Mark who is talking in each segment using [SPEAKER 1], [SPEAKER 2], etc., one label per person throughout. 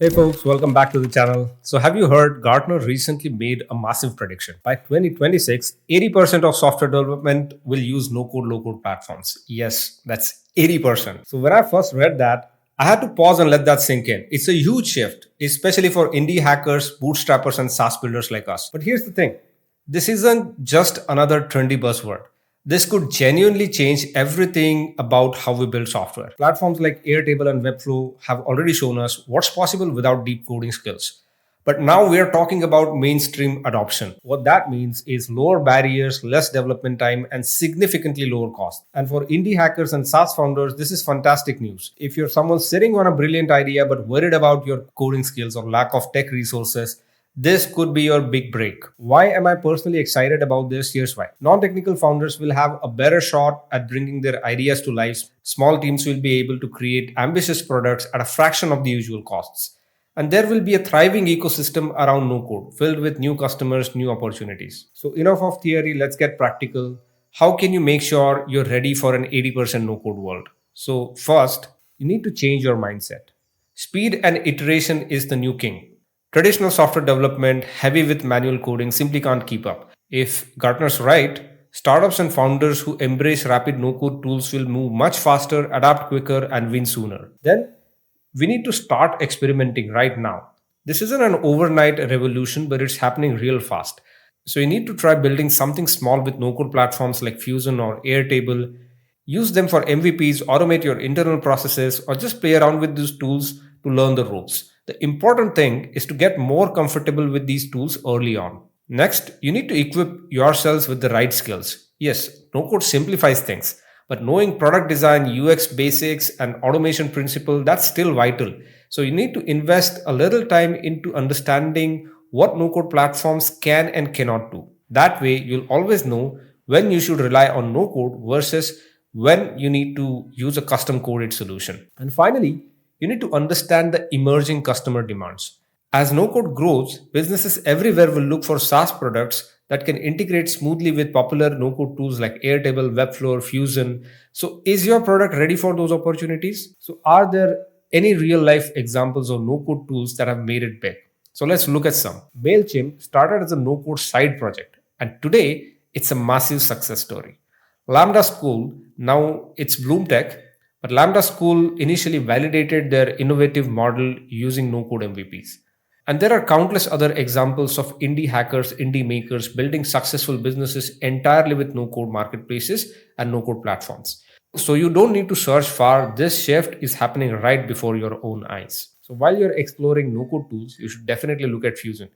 [SPEAKER 1] Hey folks, welcome back to the channel. So, have you heard Gartner recently made a massive prediction? By 2026, 80% of software development will use no code, low code platforms. Yes, that's 80%. So, when I first read that, I had to pause and let that sink in. It's a huge shift, especially for indie hackers, bootstrappers, and SaaS builders like us. But here's the thing, this isn't just another trendy buzzword. This could genuinely change everything about how we build software. Platforms like Airtable and Webflow have already shown us what's possible without deep coding skills. But now we are talking about mainstream adoption. What that means is lower barriers, less development time, and significantly lower cost. And for indie hackers and SaaS founders, this is fantastic news. If you're someone sitting on a brilliant idea but worried about your coding skills or lack of tech resources, this could be your big break. Why am I personally excited about this? Here's why. Non technical founders will have a better shot at bringing their ideas to life. Small teams will be able to create ambitious products at a fraction of the usual costs. And there will be a thriving ecosystem around no code, filled with new customers, new opportunities. So, enough of theory, let's get practical. How can you make sure you're ready for an 80% no code world? So, first, you need to change your mindset. Speed and iteration is the new king. Traditional software development, heavy with manual coding, simply can't keep up. If Gartner's right, startups and founders who embrace rapid no code tools will move much faster, adapt quicker, and win sooner. Then we need to start experimenting right now. This isn't an overnight revolution, but it's happening real fast. So you need to try building something small with no code platforms like Fusion or Airtable. Use them for MVPs, automate your internal processes, or just play around with these tools to learn the ropes. The important thing is to get more comfortable with these tools early on. Next, you need to equip yourselves with the right skills. Yes, no code simplifies things, but knowing product design, UX basics, and automation principle, that's still vital. So you need to invest a little time into understanding what no code platforms can and cannot do. That way, you'll always know when you should rely on no code versus when you need to use a custom coded solution. And finally, you need to understand the emerging customer demands. As no code grows, businesses everywhere will look for SaaS products that can integrate smoothly with popular no code tools like Airtable, Webflow, or Fusion. So, is your product ready for those opportunities? So, are there any real life examples of no code tools that have made it big? So, let's look at some. MailChimp started as a no code side project, and today it's a massive success story. Lambda School, now it's Bloom Tech, but Lambda School initially validated their innovative model using no code MVPs. And there are countless other examples of indie hackers, indie makers building successful businesses entirely with no code marketplaces and no code platforms. So you don't need to search far. This shift is happening right before your own eyes. So while you're exploring no code tools, you should definitely look at Fusion.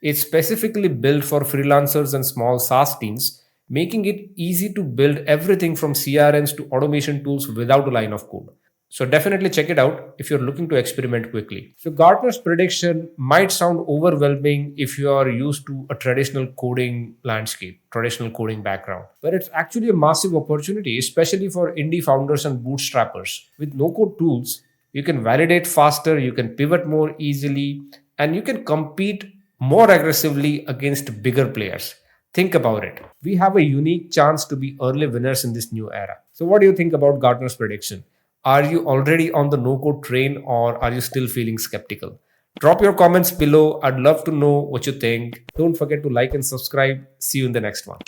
[SPEAKER 1] It's specifically built for freelancers and small SaaS teams, making it easy to build everything from CRMs to automation tools without a line of code. So definitely check it out if you're looking to experiment quickly. So Gartner's prediction might sound overwhelming if you are used to a traditional coding landscape, traditional coding background, but it's actually a massive opportunity, especially for indie founders and bootstrappers. With no code tools, you can validate faster, you can pivot more easily, and you can compete more aggressively against bigger players. Think about it. We have a unique chance to be early winners in this new era. So, what do you think about Gartner's prediction? Are you already on the no code train or are you still feeling skeptical? Drop your comments below. I'd love to know what you think. Don't forget to like and subscribe. See you in the next one.